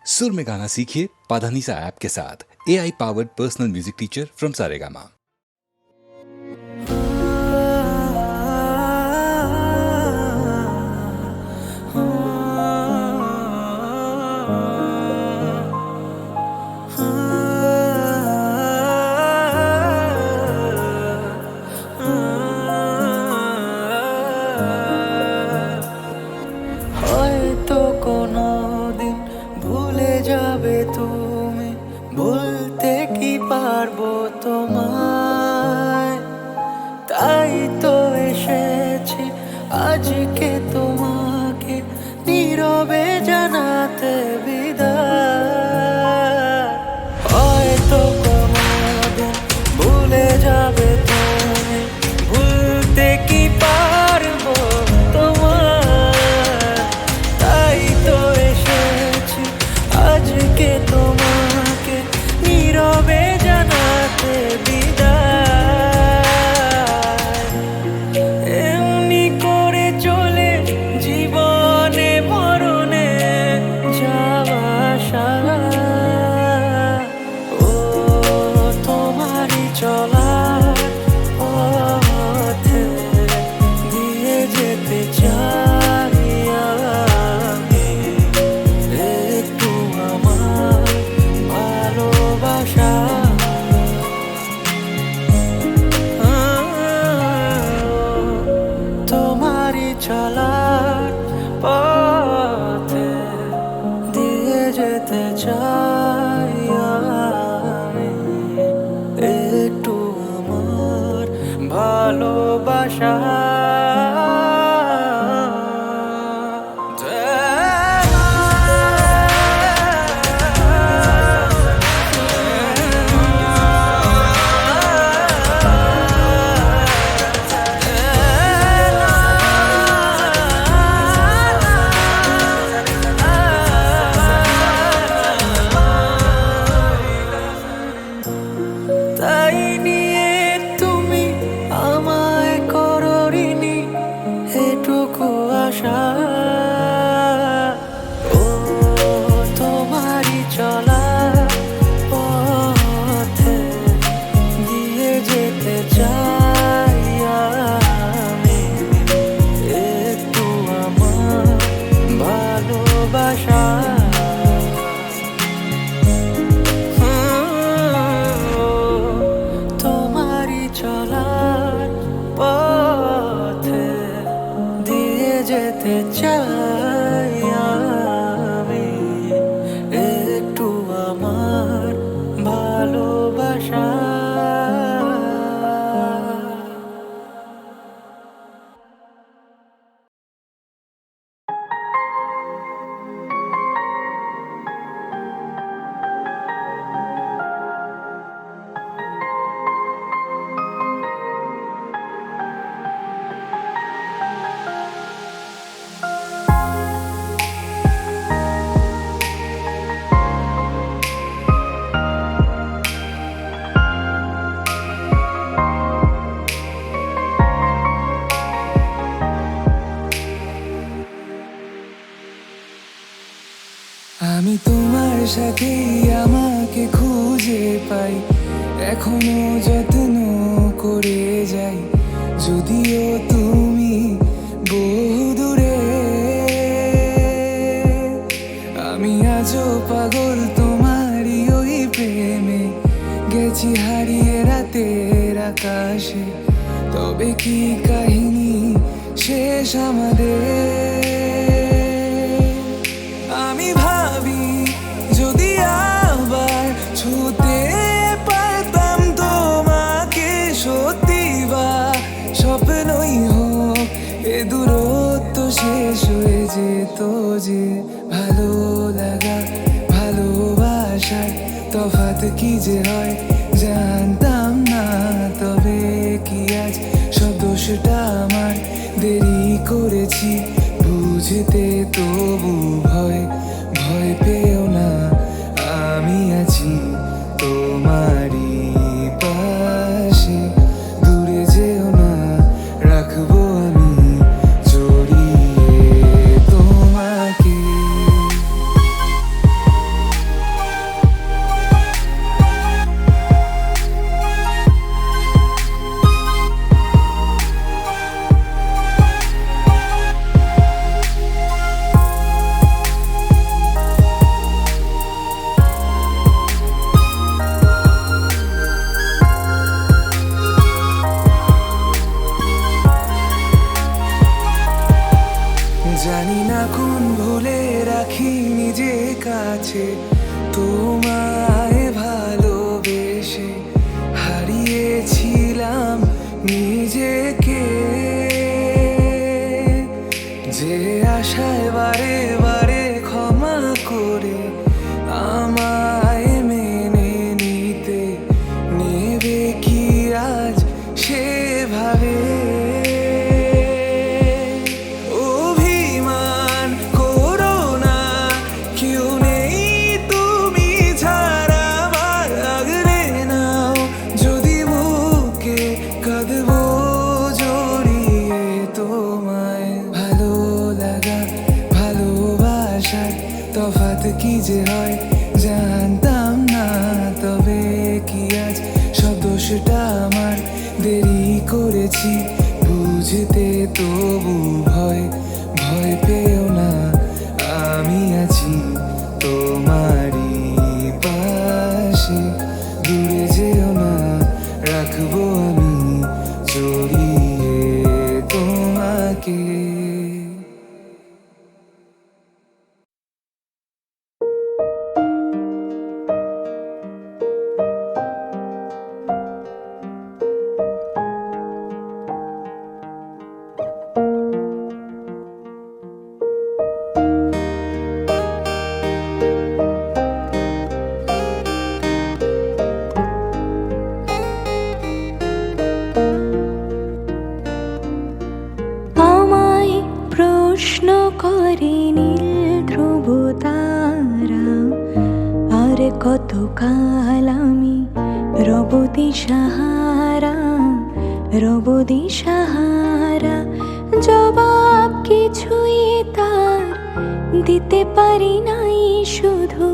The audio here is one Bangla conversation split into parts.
सुर में गाना सीखिए पाधानीसा ऐप के साथ। AI powered personal music teacher from Saregama. হয়তো কোনোদিন ভুলে যাবে তুমি, ভুলতে কি পারবো তোমায়। তাই তো এসেছি আজকে তোমাকে নীরবে জানাতে বিদায়। হয়তো কোনোদিন ভুলে যাবে তুমি, ভুলতে কি পারবো তোমায়। তাই তো এসেছি আজকে তোমাকে নীরবে জানাতে বিদায়। এমনি করে চলে জীবনে মরণে যাওয়া আসা। ও তোমারই চলার পথে দিয়ে যেতে চাই আমি। একটু আমার ভালোবাসা তোমারই চলার পথে দিয়ে যেতে চাই আমি। একটু আমার ভালোবাসা তাই নিয়ে তুমি আমায় করো ঋণী এটুকু আশা। ও তোমারই চলা পথে দিয়ে যেতে চাই আমি। একটু আমার ভালোবাসা তোমারই চলার পথে দিয়ে যেতে চাই আমি। একটু আমার ভালোবাসা। আমি তোমার সাথে আমাকে খুঁজে পাই, এখনো যত্ন করে যাই। যদিও তুমি বহু দূরে, আমি আজও পাগল তোমারই ওই প্রেমে। গেছি হারিয়ে রাতের আকাশে, তবে কি কাহিনী শেষ আমাদের। আমি ভাবি যদি আবার ছুতে পারতাম তোমাকে, সত্যি বা স্বপ্নই হোক এ দূরত্ব শেষ হয়ে যেত যে। ভালো লাগা ভালোবাসার তফাৎ কি যে হয় জানতাম না। তবে কি আজ সব দোষটা আমার, দেরি করেছি বুঝতে। তবু ভয় ভয় পেও না, আমি আছি তোমারই পাশে। দূরে যেও না, রাখবো আমি জড়িয়ে তোমাকে। কাছে তোমায় ভালোবেসে হারিয়েছিলাম নিজেকে, যে আশায় বারে বারে ক্ষমা করে আমায় মেনে নিতে নেবে কি আজ সেভাবে। অভিমান করো না, কেউ নেই তুমি ছাড়া আমার, আগলে নাও যদি বুকে কাঁদবো জড়িয়ে তোমায়। ভালো লাগা ভালোবাসার তফাৎ কি যে হয় জানতাম না, তবে কি আজ সব দোষটা আমার, দেরি করেছি বুঝতে তবু ভয় ভয় পেও না, আমি আছি তোমারই পাশে, দূরে যেও না, রাখবো আমি জড়িয়ে তোমাকে। আমায় প্রশ্ন করে নীল ধ্রুব তারা, আর কতকাল আমি রব দিশাহারা, রব দিশাহারা। জবাব কিছুই তার দিতে পারি নাই, শুধু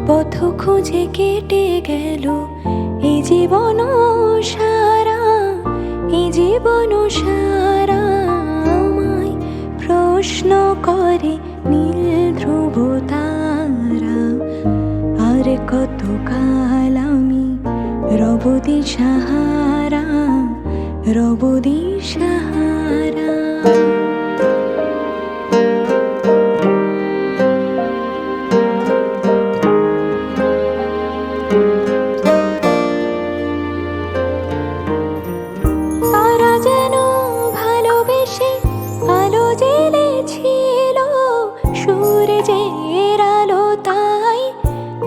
পথ খুঁজে কেটে গেল এই জীবন সারা, এই জীবন সারা। আমায় প্রশ্ন করে নীল ধ্রুব তারা, আর কতকাল আমি রব দিশাহারা, রব দিশাহারা। তারা যেন ভালোবেসে আলো জ্বেলেছিল, সূর্যের আলো তাই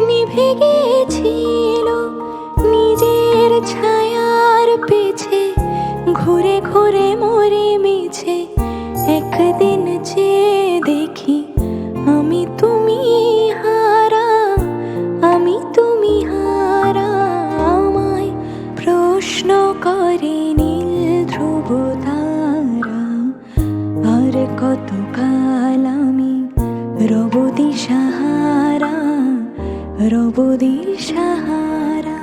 নিভে গিয়েছিল। নিজের ছায়ার পিছে ঘুরে ঘুরে মরে মিছে, একদিন যে দেখি আমি তুমি হারা, আমি তুমি হারা। আমায় প্রশ্ন করে নীল ধ্রুব তারা, আর কতকাল আমি রব দিশাহারা, রব দিশাহারা।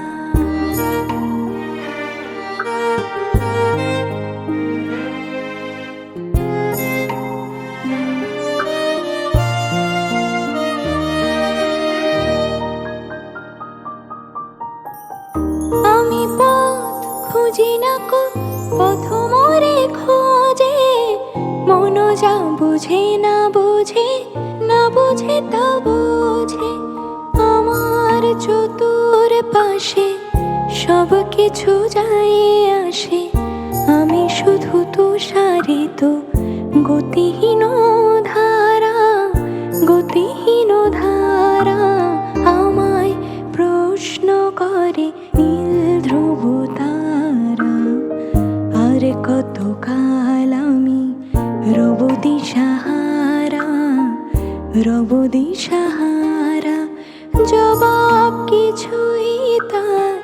আমি পথ খুঁজি না কো, পথ মোরে খোঁজে, মন যা বুঝে না বুঝে, না বুঝে তা বুঝে। আমার চতুর পাশে সব কিছু যায় আসে, আমি শুধু তুষারিত গতিহীন ধারা, গতিহীন ধারা। আমায় প্রশ্ন করে নীল ধ্রুব তারা, আর কতকাল আমি রব দিশাহারা, রব দিশাহারা। জবাব কিছুই তার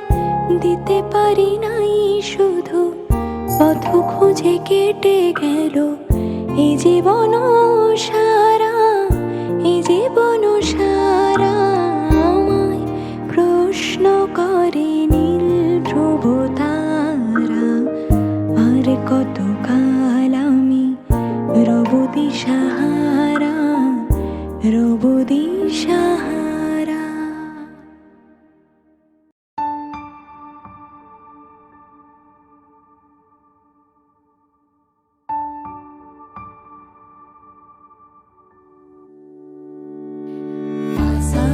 দিতে পারি নাই, শুধু পথ খুঁজে কেটে গেল এই জীবন সারা, এই জীবন সারা। আমায় প্রশ্ন করে নীল ধ্রুব তারা, আর কতকাল আমি রব দিশাহারা, রব দিশাহারা। Sa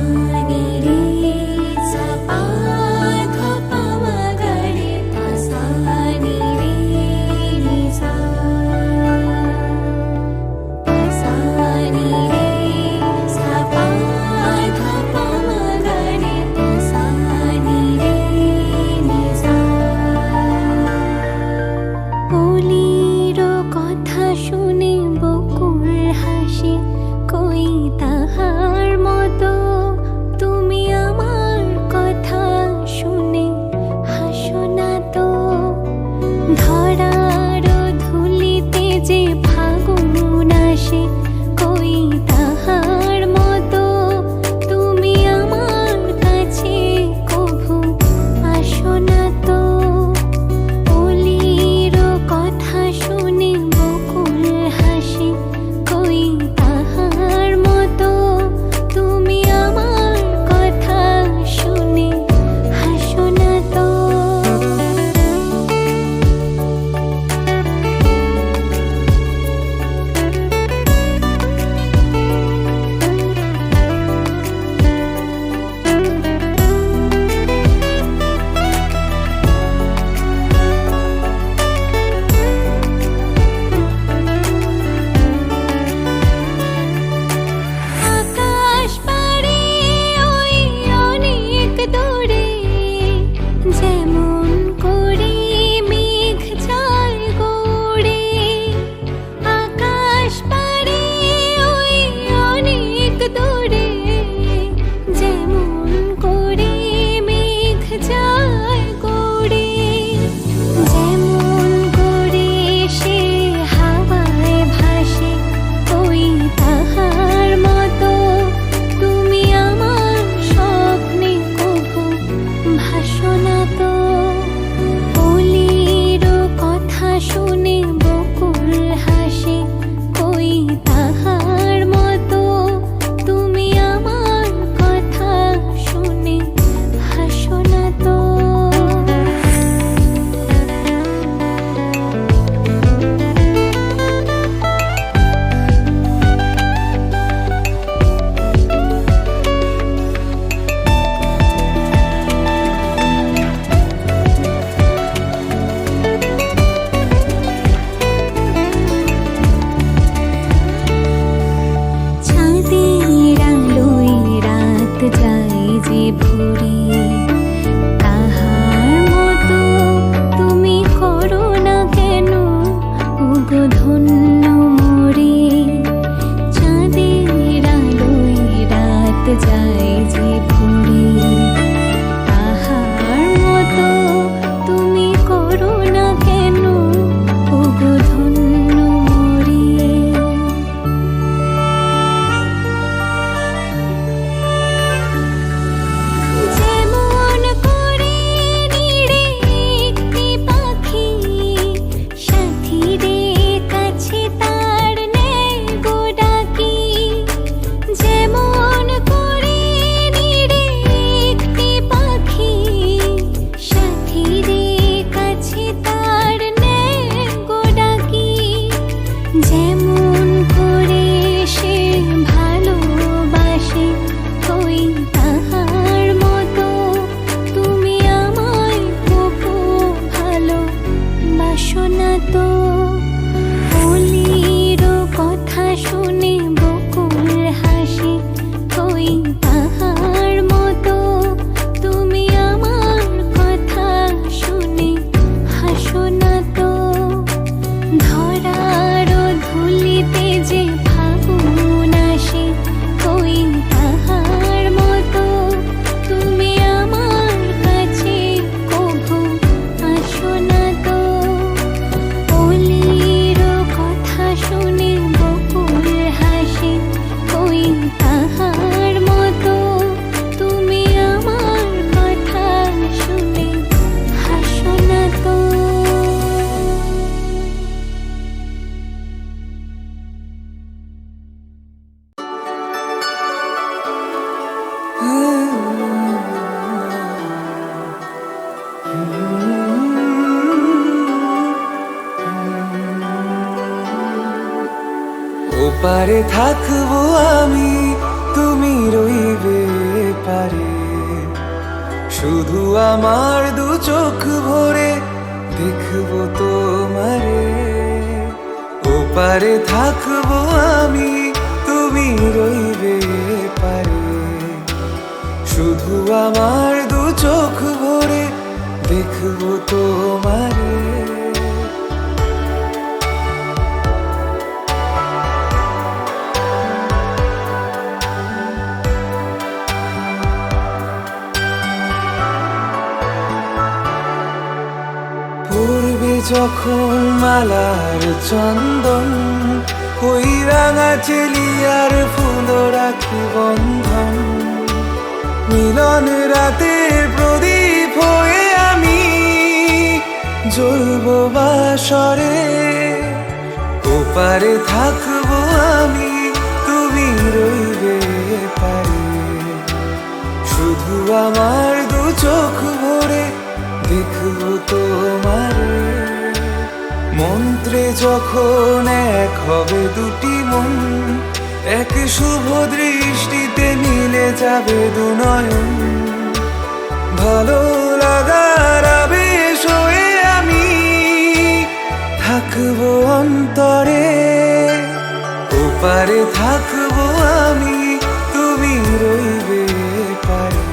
ওপারে থাকবো আমি, তুমি রইবে পারে। শুধু আমার দু চোখ ভরে দেখবো তোমারে। ওপারে থাকবো আমি, তুমি রইবে পারে। শুধু আমার দু চোখ ভরে দেখবো তোমারে। পূর্বে যখন মালার চন্দন, ওই রাঙা চেলিয়ার ফুল রাখি বন্ধন। মিলন রাতের প্রদীপ হয়ে আমি জ্বলবো বাসরে। ওপারে থাকবো আমি, তুমি রইবে পারে। শুধু আমার দু চোখ ভরে দেখবো তোমারে। মন্ত্রে যখন এক হবে দুটি মন, এক শুভ দৃষ্টিতে মিলে যাবে দু নয়ন। ভালো লাগার আবেশ হয়ে আমি থাকবো অন্তরে। ওপারে থাকবো আমি, তুমি রইবে পারে।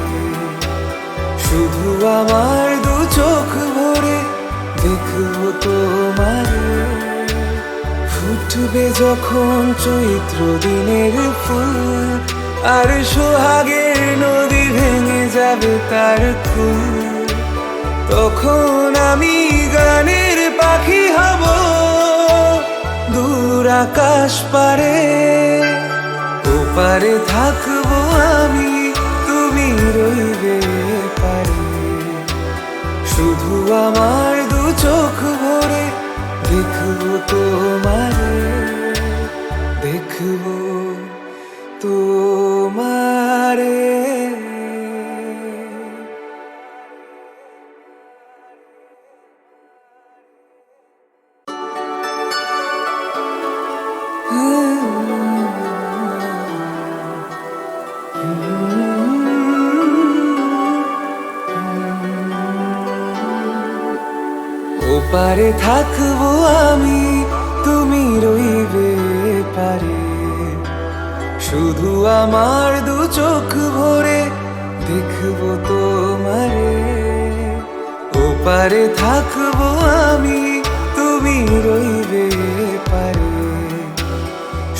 শুধু আমার দু চোখ ভরে দেখবো তোমারে। ফুটবে যখন চৈত্র দিনের ফুল, আর সোহাগের নদী ভেঙে যাবে তার কুল। তখন আমি গানের পাখি হব দূর আকাশ পারে। ওপারে থাকবো আমি, তুমি রইবে পারে। শুধু আমার দু চোখ ভরে দেখবো তোমারে। দেখবো তোমারে। ওপারে থাকবো আমি, তুমি রইবে পারে। শুধু আমার দু চোখ ভরে দেখবো তোমারে। ওপারে থাকবো আমি, তুমি রইবে পারে।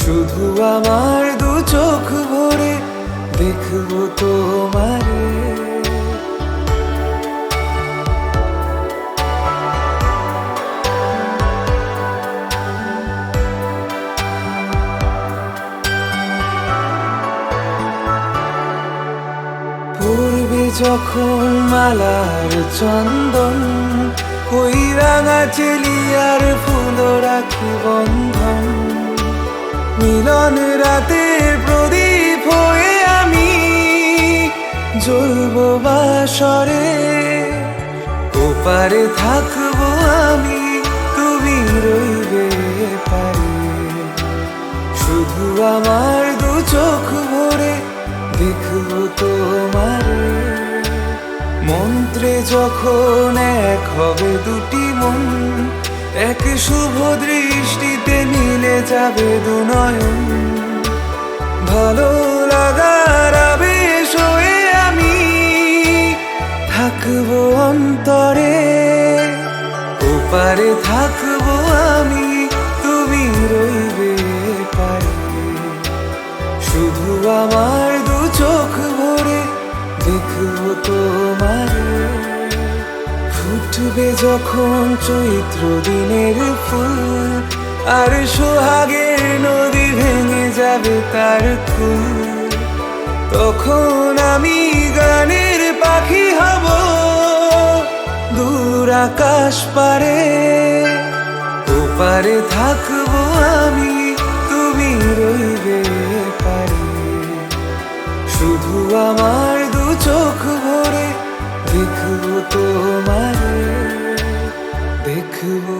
শুধু আমার দু চোখ ভরে দেখবো তোমারে। পূর্বে যখন মালার চন্দন, ওই রাঙা চেলিয়ার ফুল রাখি বন্ধন। মিলন রাতের প্রদীপ হয়ে আমি জ্বলবো বাসরে। ওপারে থাকবো আমি, তুমি রইবে পারে। শুধু আমার দু চোখ ভরে দেখবো তোমারে। মন্ত্রে যখন এক হবে দুটি মন, এক শুভ দৃষ্টিতে মিলে যাবে দু নয়ন। ভালো লাগার আবেশ হয়ে আমি থাকবো অন্তরে। ওপারে থাকবো আমি, তুমি রইবে পারে। শুধু আমার দু চোখ ভরে দেখবো তোমারে। ফুটবে যখন চৈত্র দিনের ফুল, আর সোহাগের নদী ভেঙে যাবে তার কুল। তখন আমি গানের পাখি হব দূর আকাশ পারে। ওপারে থাকবো আমি, তুমি রইবে পারে। শুধু আমার দু চোখ ভরে দেখবো তোমারে। দেখবো